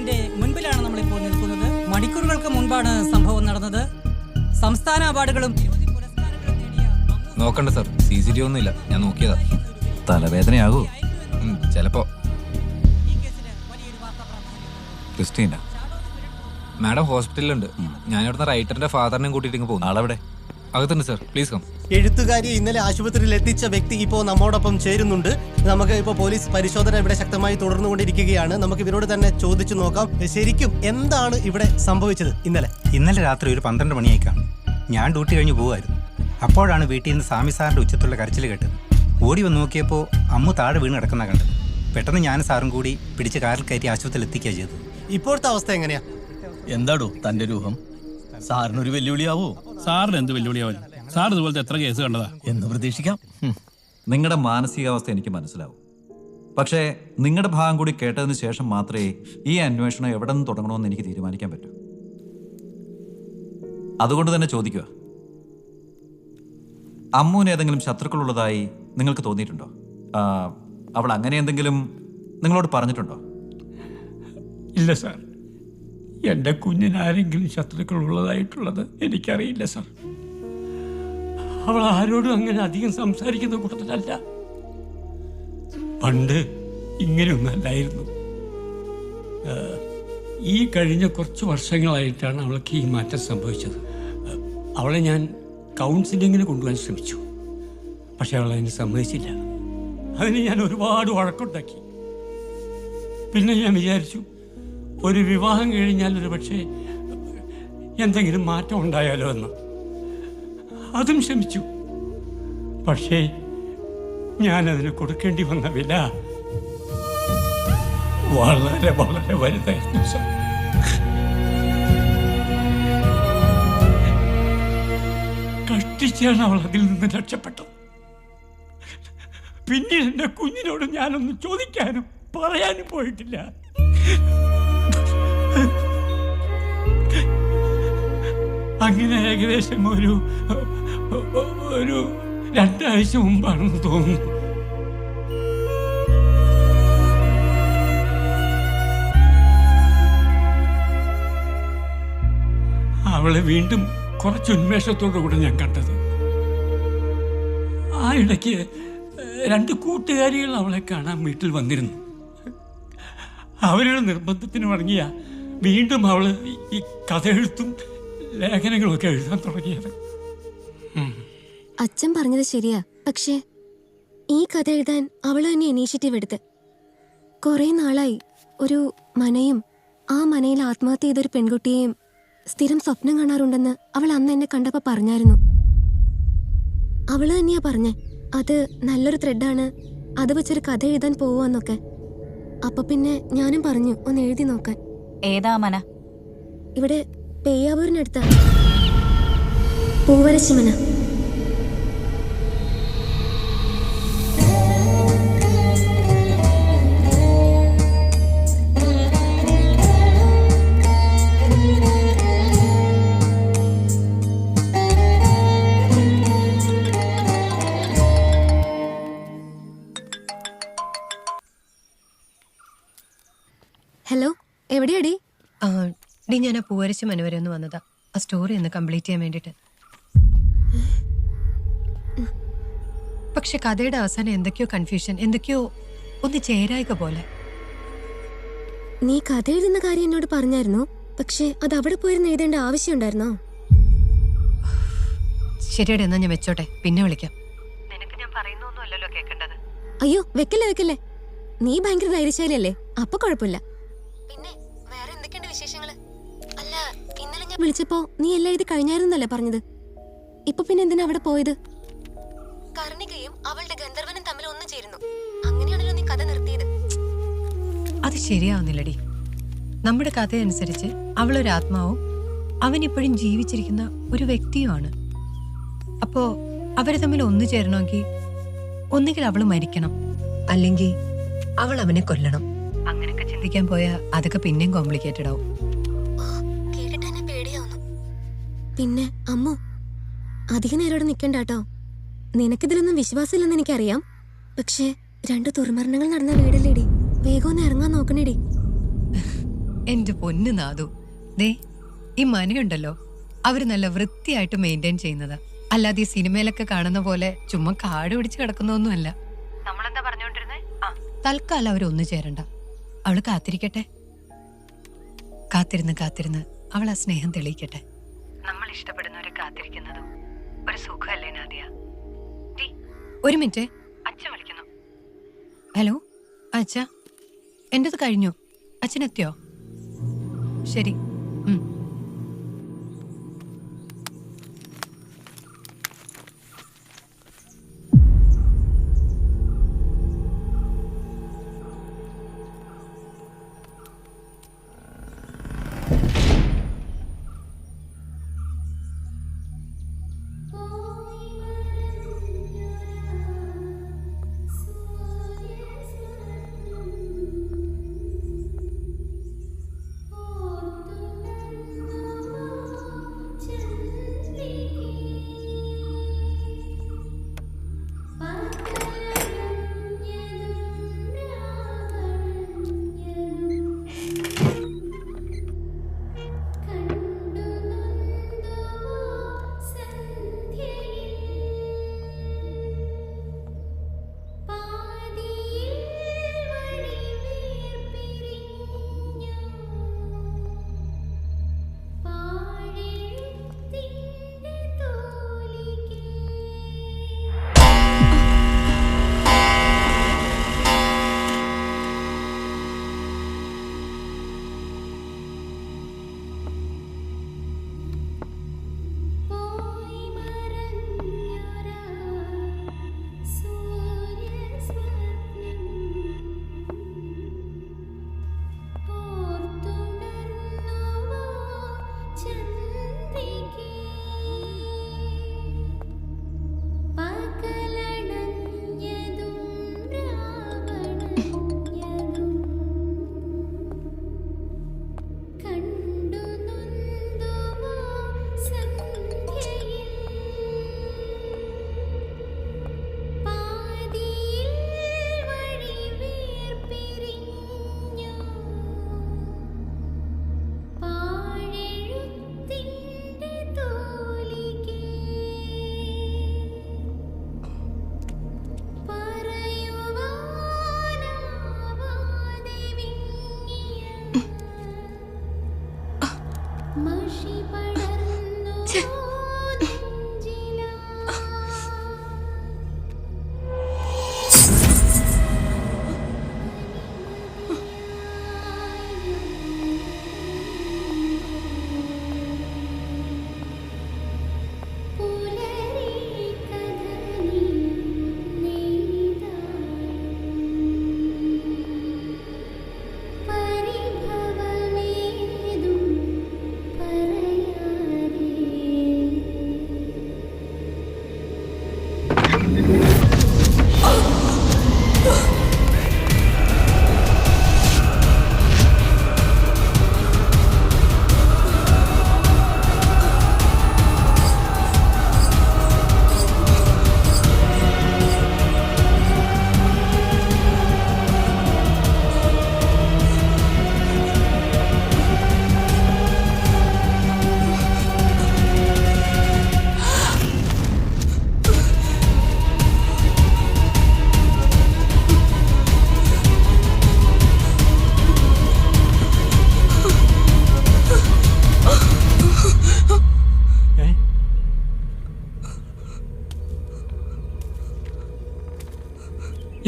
സ്റ്റേഷന്റെ മുൻപിലാണ് നമ്മളിപ്പോൾ നിൽക്കുന്നത്. മണിക്കൂറുകൾക്ക് മുൻപാണ് സംഭവം നടന്നത്. സംസ്ഥാന അവാർഡുകളും നിരവധി പുരസ്കാരങ്ങളും നേടിയ നോക്കണ്ട സാർ, CCTV ഒന്നുമില്ല, ഞാൻ നോക്കിയതാ. തലവേദനയാകൂ ചിലപ്പോ. ഈ കേസിന് വലിയൊരു വാർത്താ പ്രാധാന്യം. ക്രിസ്റ്റീന മാഡം ഹോസ്പിറ്റലിലുണ്ട്. ഞാൻ ഇവിടുന്ന് റൈറ്ററിന്റെ ഫാദറിനെയും കൂട്ടിയിട്ട് പോകുന്നു. ആളെവിടെ? അകത്തുണ്ട് സാർ, പ്ലീസ് കം. എഴുത്തുകാരിയെ ഇന്നലെ ആശുപത്രിയിൽ എത്തിച്ച വ്യക്തി ഇപ്പോൾ നമ്മോടൊപ്പം ചേരുന്നുണ്ട്. നമുക്ക് ഇപ്പോൾ പോലീസ് പരിശോധന ഇവിടെ ശക്തമായി തുടർന്നുകൊണ്ടിരിക്കുകയാണ്. നമുക്ക് ഇവരോട് തന്നെ ചോദിച്ചു നോക്കാം, ശരിക്കും എന്താണ് ഇവിടെ സംഭവിച്ചത്? ഇന്നലെ രാത്രി ഒരു 12 മണിയായി കാണും. ഞാൻ ഡ്യൂട്ടി കഴിഞ്ഞ് പോവുമായിരുന്നു. അപ്പോഴാണ് വീട്ടിൽ നിന്ന് സ്വാമി സാറിന്റെ ഉച്ചത്തുള്ള കരച്ചിൽ കേട്ടത്. ഓടി വന്ന് നോക്കിയപ്പോൾ അമ്മു താഴെ വീണ് കിടക്കുന്ന കണ്ടത്. പെട്ടെന്ന് ഞാൻ സാറും കൂടി പിടിച്ച് കാറിൽ കയറ്റി ആശുപത്രിയിൽ എത്തിക്കുക ചെയ്തത്. ഇപ്പോഴത്തെ അവസ്ഥ എങ്ങനെയാ? എന്താടോ തന്റെ രൂപം? സാറിനൊരു വെല്ലുവിളിയാവോ? സാറിന് എന്ത് വെല്ലുവിളിയാവും? സാർ ഇതുപോലത്തെ എത്ര കേസ് കണ്ടതാ? എന്ന് പ്രതീക്ഷിക്കാം. നിങ്ങളുടെ മാനസികാവസ്ഥ എനിക്ക് മനസ്സിലാവും. പക്ഷേ നിങ്ങളുടെ ഭാഗം കൂടി കേട്ടതിന് ശേഷം മാത്രമേ ഈ അന്വേഷണം എവിടെ നിന്ന് തുടങ്ങണമെന്ന് എനിക്ക് തീരുമാനിക്കാൻ പറ്റൂ. അതുകൊണ്ട് തന്നെ ചോദിക്കുക, അമ്മുവിന് ഏതെങ്കിലും ശത്രുക്കളുള്ളതായി നിങ്ങൾക്ക് തോന്നിയിട്ടുണ്ടോ? അവൾ അങ്ങനെ എന്തെങ്കിലും നിങ്ങളോട് പറഞ്ഞിട്ടുണ്ടോ? ഇല്ല സാർ, എൻ്റെ കുഞ്ഞിനാരെങ്കിലും ശത്രുക്കൾ ഉള്ളതായിട്ടുള്ളത് എനിക്കറിയില്ല സാർ. അവൾ ആരോടും അങ്ങനെ അധികം സംസാരിക്കുന്ന കൂട്ടത്തിലല്ല. പണ്ട് ഇങ്ങനെയൊന്നും അല്ലായിരുന്നു. ഈ കഴിഞ്ഞ കുറച്ച് വർഷങ്ങളായിട്ടാണ് അവൾക്ക് ഈ മാറ്റം സംഭവിച്ചത്. അവളെ ഞാൻ കൗൺസിലിങ്ങിന് കൊണ്ടുപോകാൻ ശ്രമിച്ചു. പക്ഷെ അവളെ എനിക്ക് സമ്മതിച്ചില്ല. അതിന് ഞാൻ ഒരുപാട് വഴക്കുണ്ടാക്കി. പിന്നെ ഞാൻ വിചാരിച്ചു, ഒരു വിവാഹം കഴിഞ്ഞാൽ ഒരു പക്ഷേ എന്തെങ്കിലും മാറ്റം ഉണ്ടായാലോ എന്ന്. അതും ശ്രമിച്ചു. പക്ഷേ ഞാനതിന് കൊടുക്കേണ്ടി വന്ന വില വളരെ വളരെ വലുതായിരുന്നു സാർ. കഷ്ടിച്ചാണ് അവൾ അതിൽ നിന്ന് രക്ഷപ്പെട്ടത്. പിന്നീട് എൻ്റെ കുഞ്ഞിനോട് ഞാനൊന്നും ചോദിക്കാനും പറയാനും പോയിട്ടില്ല. അങ്ങനെ ഏകദേശം ഒരു 2 ആഴ്ച മുമ്പാണെന്ന് തോന്നുന്നു അവളെ വീണ്ടും കുറച്ച് ഉന്മേഷത്തോടു കൂടെ ഞാൻ കണ്ടത്. ആ ഇടയ്ക്ക് 2 കൂട്ടുകാരികൾ അവളെ കാണാൻ വീട്ടിൽ വന്നിരുന്നു. അവരുടെ നിർബന്ധത്തിന് വഴങ്ങിയ വീണ്ടും അവള് ഈ കഥ എഴുത്തും ലേഖനങ്ങളൊക്കെ എഴുതാൻ തുടങ്ങിയത്. അച്ഛൻ പറഞ്ഞത് ശരിയാ. പക്ഷേ ഈ കഥ എഴുതാൻ അവള് തന്നെ ഇനീഷ്യേറ്റീവ് എടുത്ത്. കുറെ നാളായി ഒരു മനയും ആ മനയിൽ ആത്മഹത്യ ചെയ്തൊരു പെൺകുട്ടിയെയും സ്ഥിരം സ്വപ്നം കാണാറുണ്ടെന്ന് അവൾ അന്ന് എന്നെ കണ്ടപ്പോ പറഞ്ഞായിരുന്നു. അവള് തന്നെയാ പറഞ്ഞേ, അത് നല്ലൊരു ത്രെഡാണ്, അത് വെച്ചൊരു കഥ എഴുതാൻ പോവാന്നൊക്കെ. അപ്പൊ പിന്നെ ഞാനും പറഞ്ഞു ഒന്ന് എഴുതി നോക്കാൻ. ഏതാ മന? ഇവിടെ പെയ്യാവൂരിനടുത്ത പൂവരശിമന. ഹലോ, എവിടെയാടി? ഞാൻ ആ പൂവരശി മന വരെ ഒന്ന് വന്നതാ, ആ സ്റ്റോറി ഒന്ന് കംപ്ലീറ്റ് ചെയ്യാൻ വേണ്ടിട്ട്. പക്ഷെ കഥയുടെ അവസാനം എന്തൊക്കെയോ കൺഫ്യൂഷൻ, എന്തൊക്കെയോ ഒന്ന് ചേരായിക പോലെ. നീ കഥ എഴുതുന്ന കാര്യം എന്നോട് പറഞ്ഞായിരുന്നു. പക്ഷെ അത് അവിടെ പോയിരുന്ന് എഴുതേണ്ട ആവശ്യം ഉണ്ടായിരുന്നോ? ശരിയടെ, എന്നാ ഞാൻ വെച്ചോട്ടെ, പിന്നെ വിളിക്കാം. നിനക്ക് ഞാൻ പറയുന്നൊന്നുമല്ലല്ലോ കേൾക്കേണ്ടത്. അയ്യോ, വെക്കല്ലേ. നീ ഭയങ്കര ധൈര്യശാലിയല്ലേ, അപ്പൊ കുഴപ്പമില്ല. പിന്നെ വേറെ എന്തൊക്കെയുണ്ട് വിശേഷങ്ങള്? അല്ല, ഇന്നലെ ഞാൻ വിളിച്ചപ്പോ നീ എല്ലാം എഴുതി കഴിഞ്ഞായിരുന്നല്ലേ പറഞ്ഞത്. ഇപ്പൊ പിന്നെ എന്തിനാ അവിടെ പോയത്? കർണികയും അവളുടെ ഗന്ധർവനും തമ്മിൽ ഒന്നു ചേരുന്നു. അങ്ങനെയാണല്ലോ നീ കഥ നിർത്തിയത്. അത് ശരിയാവുന്നില്ലടി. നമ്മുടെ കഥയനുസരിച്ച് അവളൊരു ആത്മാവും അവനിപ്പോഴും ജീവിച്ചിരിക്കുന്ന ഒരു വ്യക്തിയുമാണ്. അപ്പോ അവരെ തമ്മിൽ ഒന്നു ചേരണമെങ്കിൽ ഒന്നുകിൽ അവള് മരിക്കണം, അല്ലെങ്കിൽ അവൾ അവനെ കൊല്ലണം. അങ്ങനെയൊക്കെ ചിന്തിക്കാൻ പോയാ അതൊക്കെ പിന്നെയും കോംപ്ലിക്കേറ്റഡ് ആവും. കേട്ടിട്ട് എന്നെ പേടിയാവുന്നു. പിന്നെ അമ്മു, അധിക നേരം ഇവിടെ നിൽക്കണ്ടാട്ടോ. നിനക്കിതിലൊന്നും വിശ്വാസമില്ലെന്ന് എനിക്കറിയാം. പക്ഷേ 2 ദുർമരണങ്ങൾ നടന്ന വീടല്ലേടി, വേഗം ഒന്ന് ഇറങ്ങാൻ നോക്കണേടി. എന്റെ പൊന്നു നാദു, ദേ ഈ മനയുണ്ടല്ലോ, അവര് നല്ല വൃത്തിയായിട്ട് മെയിൻറ്റെയിൻ ചെയ്യുന്നതാ. അല്ലാതെ ഈ സിനിമയിലൊക്കെ കാണുന്ന പോലെ ചുമ്മാ കാട് പിടിച്ച് കിടക്കുന്നൊന്നുമല്ല. നമ്മളെന്താ പറഞ്ഞോണ്ടിരുന്നേ? തൽക്കാലം അവരൊന്നു ചേരണ്ട. അവള് കാത്തിരിക്കട്ടെ. കാത്തിരുന്ന് അവൾ ആ സ്നേഹം തെളിയിക്കട്ടെ. നമ്മൾ ഇഷ്ടപ്പെടുന്നവരെ കാത്തിരിക്കുന്നതും ഒരു സുഖമല്ലേ നാദിയ? ഒരു മിനിറ്റ്, അച്ഛൻ വിളിക്കുന്നു. ഹലോ അച്ഛാ, എന്റേത് കഴിഞ്ഞു. അച്ഛനെത്തിയോ? ശരി.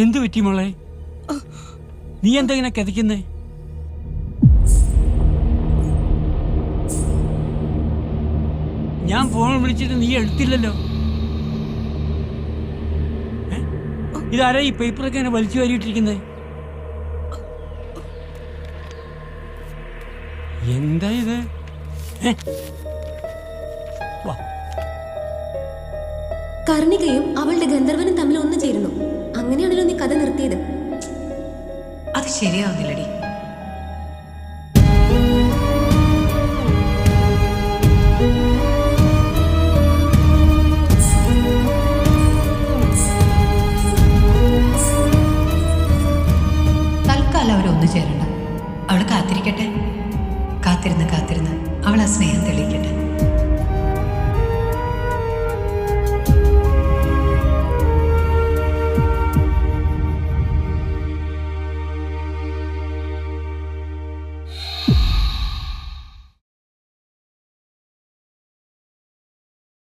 എന്തു പറ്റി മോളെ? നീ എന്താ ഇങ്ങനെ കിതയ്ക്കുന്നേ? ഞാൻ ഫോൺ വിളിച്ചിട്ട് നീ എടുത്തില്ലല്ലോ. ഇതാരാ ഈ പേപ്പറൊക്കെ ഇങ്ങനെ വലിച്ചു വാരിയിട്ടിരിക്കുന്നത്? എന്താ ഇത്? കർണികയും അവളുടെ ഗന്ധർവനും തമ്മിൽ ഒന്നു ചേരുന്നു. അങ്ങനെയാണല്ലോ നീ കഥ നിർത്തിയത്. അത് ശരിയാവുന്നില്ലടി. തൽക്കാലം അവരൊന്നു ചേരണ്ട. അവള് കാത്തിരിക്കട്ടെ. സ്നേഹം തെളിയിക്കട്ടെ.